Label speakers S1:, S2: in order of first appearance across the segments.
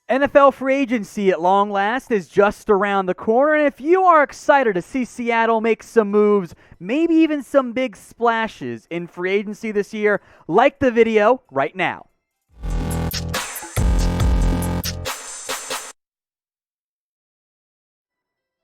S1: NFL free agency at long last is just around the corner, and if you are excited to see Seattle make some moves, maybe even some big splashes in free agency this year, like the video right now.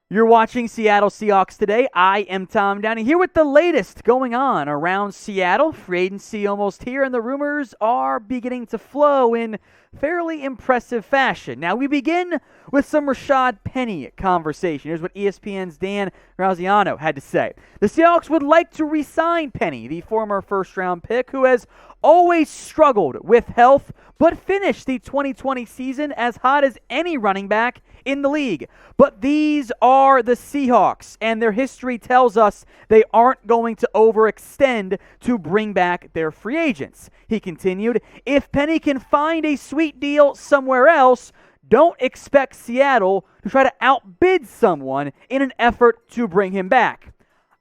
S1: You're watching Seattle Seahawks Today. I am Tom Downey here with the latest going on around Seattle. Free agency almost here, and the rumors are beginning to flow in fairly impressive fashion. Now, we begin with some Rashaad Penny conversation. Here's what ESPN's Dan Graziano had to say. The Seahawks would like to re-sign Penny, the former first-round pick who has always struggled with health, but finished the 2020 season as hot as any running back in the league. But these are the Seahawks, and their history tells us they aren't going to overextend to bring back their free agents. He continued, if Penny can find a sweet deal somewhere else, don't expect Seattle to try to outbid someone in an effort to bring him back.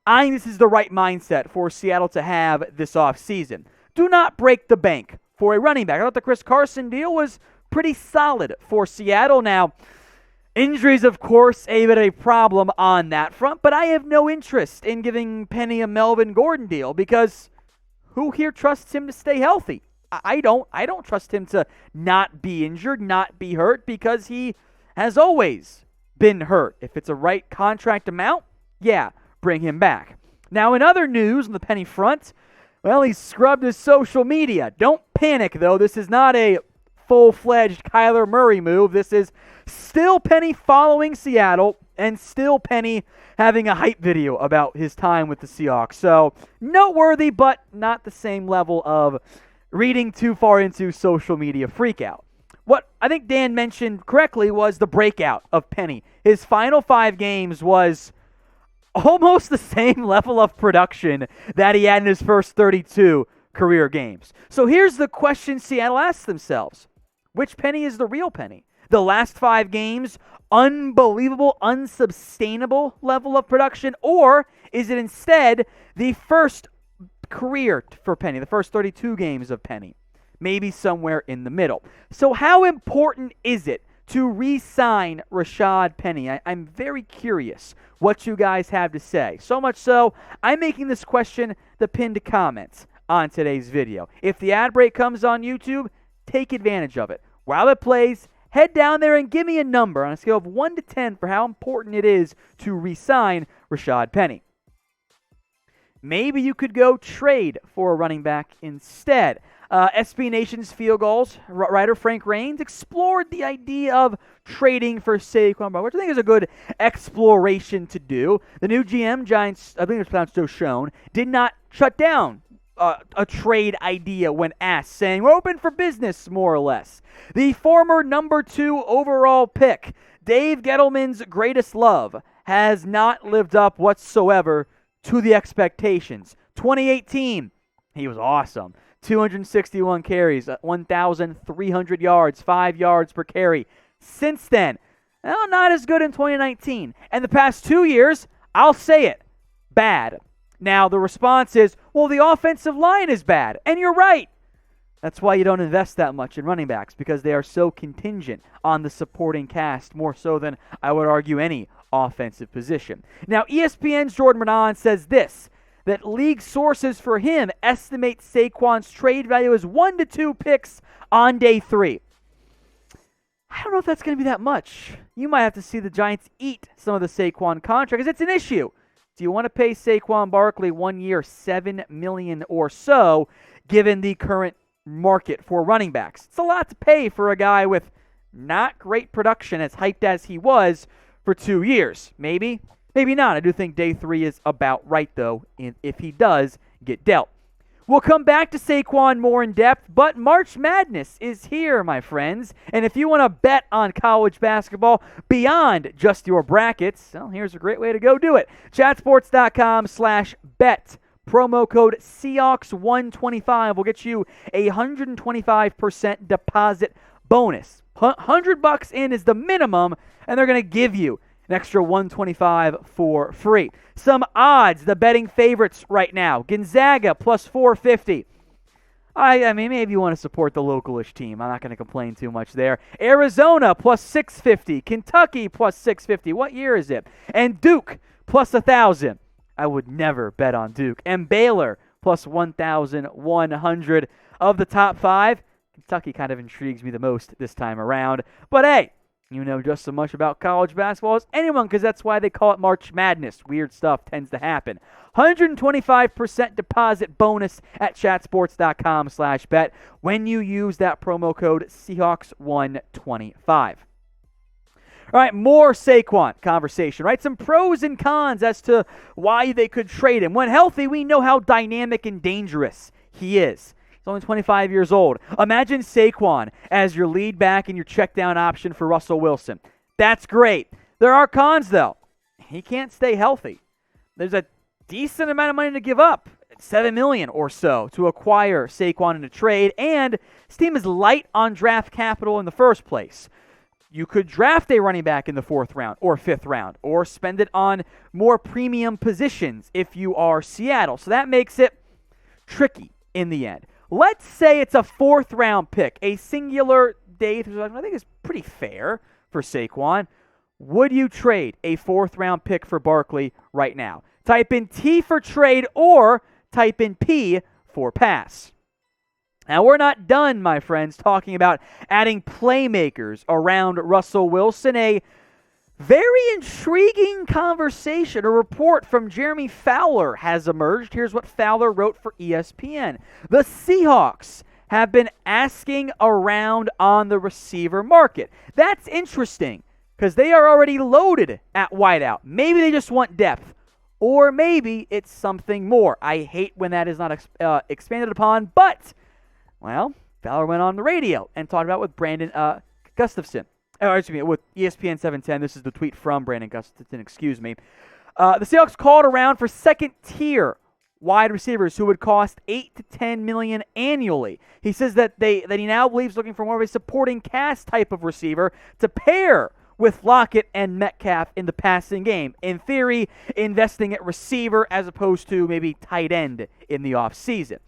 S1: I think this is the right mindset for Seattle to have this offseason. Do not break the bank for a running back. I thought the Chris Carson deal was pretty solid for Seattle. Now, injuries, of course, a bit of a problem on that front, but I have no interest in giving Penny a Melvin Gordon deal because who here trusts him to stay healthy? I don't trust him to not be injured, not be hurt, because he has always been hurt. If it's a right contract amount, yeah, bring him back. Now, in other news on the Penny front, well, he scrubbed his social media. Don't panic, though. This is not a full-fledged Kyler Murray move. This is still Penny following Seattle and still Penny having a hype video about his time with the Seahawks. So, noteworthy, but not the same level of reading too far into social media freakout. What I think Dan mentioned correctly was the breakout of Penny. His final 5 games was almost the same level of production that he had in his first 32 career games. So here's the question Seattle asks themselves. Which Penny is the real Penny? The last 5 games, unbelievable, unsustainable level of production, or is it instead the first career for Penny, the first 32 games of Penny? Maybe somewhere in the middle. So how important is it to re-sign Rashaad Penny? I'm very curious what you guys have to say. So much so, I'm making this question the pinned comment on today's video. If the ad break comes on YouTube, take advantage of it. While it plays, head down there and give me a number on a scale of 1 to 10 for how important it is to re-sign Rashaad Penny. Maybe you could go trade for a running back instead. SB Nation's Field Goals writer Frank Raines explored the idea of trading for Saquon Barkley, which I think is a good exploration to do. The new GM, Giants, I think it's pronounced Joe Schoen, did not shut down a trade idea when asked, saying we're open for business, more or less. The former number 2 overall pick, Dave Gettleman's greatest love, has not lived up whatsoever to the expectations. 2018, he was awesome. 261 carries, 1,300 yards, 5 yards per carry. Since then, well, not as good in 2019. And the past 2 years, I'll say it, bad. Now, the response is, well, the offensive line is bad. And you're right. That's why you don't invest that much in running backs, because they are so contingent on the supporting cast, more so than, I would argue, any offensive position. Now, ESPN's Jordan Renan says this, that league sources for him estimate Saquon's trade value as 1 to 2 picks on day 3. I don't know if that's going to be that much. You might have to see the Giants eat some of the Saquon contract, because it's an issue. Do you want to pay Saquon Barkley 1 year, $7 million or so, given the current market for running backs? It's a lot to pay for a guy with not great production, as hyped as he was, for 2 years. Maybe. Maybe not. I do think day 3 is about right, though, if he does get dealt. We'll come back to Saquon more in depth, but March Madness is here, my friends. And if you want to bet on college basketball beyond just your brackets, well, here's a great way to go do it. Chatsports.com/bet. Promo code Seahawks125 will get you a 125% deposit bonus. $100 in is the minimum, and they're going to give you an extra $125 for free. Some odds, the betting favorites right now. Gonzaga plus 450. I mean, maybe you want to support the localish team. I'm not going to complain too much there. Arizona plus 650. Kentucky plus 650. What year is it? And Duke plus 1,000. I would never bet on Duke. And Baylor plus 1,100. Of the top 5, Kentucky kind of intrigues me the most this time around. But hey, you know just as much about college basketball as anyone, because that's why they call it March Madness. Weird stuff tends to happen. 125% deposit bonus at chatsports.com/bet when you use that promo code Seahawks125. All right, more Saquon conversation, right? Some pros and cons as to why they could trade him. When healthy, we know how dynamic and dangerous he is. He's only 25 years old. Imagine Saquon as your lead back and your check down option for Russell Wilson. That's great. There are cons, though. He can't stay healthy. There's a decent amount of money to give up, $7 million or so, to acquire Saquon in a trade, and this team is light on draft capital in the first place. You could draft a running back in the 4th round or 5th round, or spend it on more premium positions if you are Seattle. So that makes it tricky in the end. Let's say it's a 4th round pick, a singular day, I think is pretty fair for Saquon. Would you trade a 4th round pick for Barkley right now? Type in T for trade or type in P for pass. Now, we're not done, my friends, talking about adding playmakers around Russell Wilson. A very intriguing conversation, a report from Jeremy Fowler has emerged. Here's what Fowler wrote for ESPN. The Seahawks have been asking around on the receiver market. That's interesting because they are already loaded at wideout. Maybe they just want depth, or maybe it's something more. I hate when that is not expanded upon, but, well, Fowler went on the radio and talked about it with Brandon Gustafson. With ESPN 710. This is the tweet from Brandon Gustafson, excuse me. The Seahawks called around for second-tier wide receivers who would cost $8 to $10 million annually. He says that he now believes looking for more of a supporting cast type of receiver to pair with Lockett and Metcalf in the passing game. In theory, investing at receiver as opposed to maybe tight end in the offseason.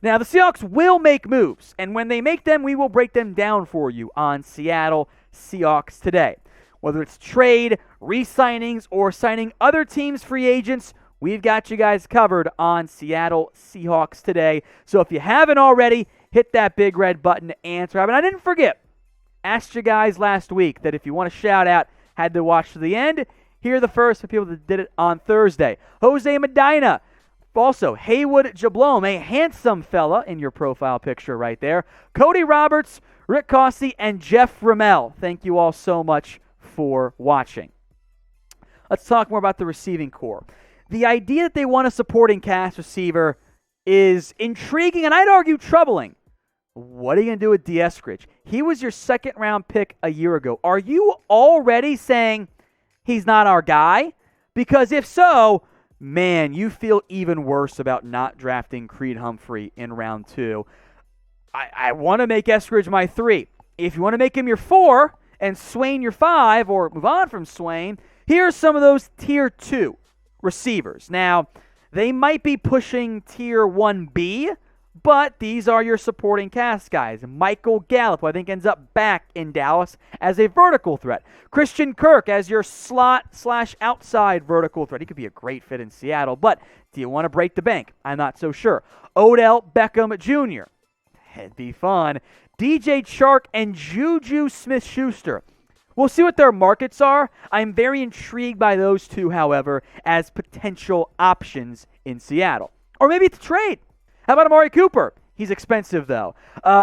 S1: Now, the Seahawks will make moves, and when they make them, we will break them down for you on Seattle Seahawks Today. Whether it's trade, re-signings, or signing other teams' free agents, we've got you guys covered on Seattle Seahawks Today. So if you haven't already, hit that big red button and subscribe. And I didn't forget, asked you guys last week that if you want to shout out, had to watch to the end. Here are the first for people that did it on Thursday. Jose Medina. Also, Haywood Jablom, a handsome fella in your profile picture right there. Cody Roberts, Rick Cossey, and Jeff Ramel. Thank you all so much for watching. Let's talk more about the receiving core. The idea that they want a supporting cast receiver is intriguing and I'd argue troubling. What are you going to do with D. Eskridge? He was your 2nd-round pick a year ago. Are you already saying he's not our guy? Because if so, man, you feel even worse about not drafting Creed Humphrey in round 2. I want to make Eskridge my 3. If you want to make him your 4 and Swain your 5 or move on from Swain, here are some of those tier 2 receivers. Now, they might be pushing tier 1B, but these are your supporting cast guys. Michael Gallup, who I think ends up back in Dallas as a vertical threat. Christian Kirk as your slot/outside vertical threat. He could be a great fit in Seattle, but do you want to break the bank? I'm not so sure. Odell Beckham Jr. It'd be fun. DJ Chark and Juju Smith-Schuster. We'll see what their markets are. I'm very intrigued by those two, however, as potential options in Seattle. Or maybe it's a trade. How about Amari Cooper? He's expensive, though.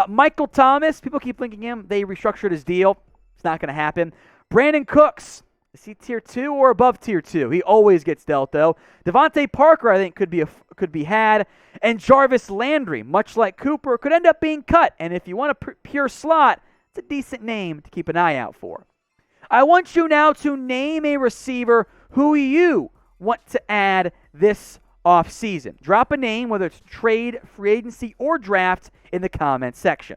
S1: Michael Thomas, people keep linking him. They restructured his deal. It's not going to happen. Brandon Cooks, is he tier 2 or above tier 2? He always gets dealt, though. Devontae Parker, I think, could be had. And Jarvis Landry, much like Cooper, could end up being cut. And if you want a pure slot, it's a decent name to keep an eye out for. I want you now to name a receiver who you want to add this offseason. Drop a name, whether it's trade, free agency, or draft, in the comments section.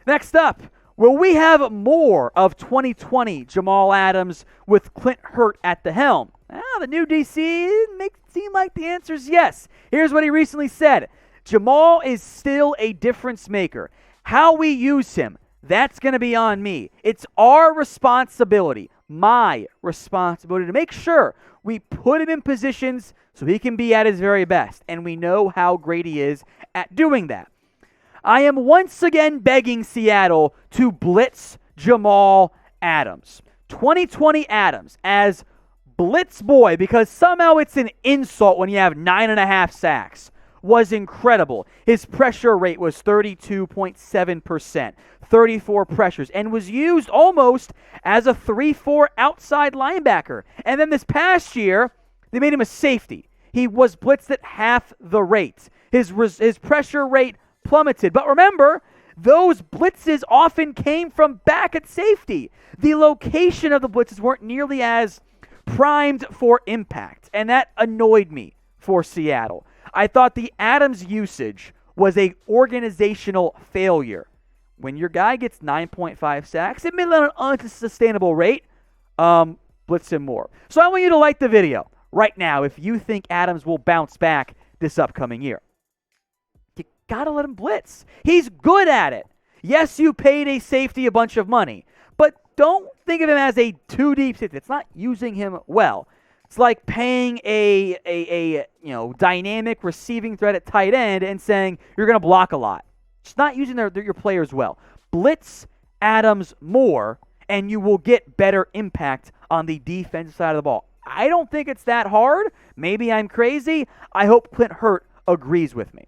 S1: Next up, will we have more of 2020 Jamal Adams with Clint Hurtt at the helm? The new DC makes it seem like the answer is yes. Here's what he recently said. Jamal is still a difference maker. How we use him, that's going to be on me. It's our responsibility, my responsibility, to make sure we put him in positions so he can be at his very best. And we know how great he is at doing that. I am once again begging Seattle to blitz Jamal Adams. 2020 Adams as blitz boy, because somehow it's an insult when you have 9.5 sacks, was incredible. His pressure rate was 32.7%, 34 pressures, and was used almost as a 3-4 outside linebacker. And then this past year, they made him a safety. He was blitzed at half the rate. His pressure rate plummeted. But remember, those blitzes often came from back at safety. The location of the blitzes weren't nearly as primed for impact, and that annoyed me for Seattle. I thought the Adams usage was an organizational failure. When your guy gets 9.5 sacks, admittedly at an unsustainable rate, blitz him more. So I want you to like the video right now if you think Adams will bounce back this upcoming year. You gotta let him blitz. He's good at it. Yes, you paid a safety a bunch of money, but don't think of him as a too deep safety. It's not using him well. It's like paying a dynamic receiving threat at tight end and saying you're going to block a lot. It's not using your players well. Blitz Adams more, and you will get better impact on the defensive side of the ball. I don't think it's that hard. Maybe I'm crazy. I hope Clint Hurtt agrees with me.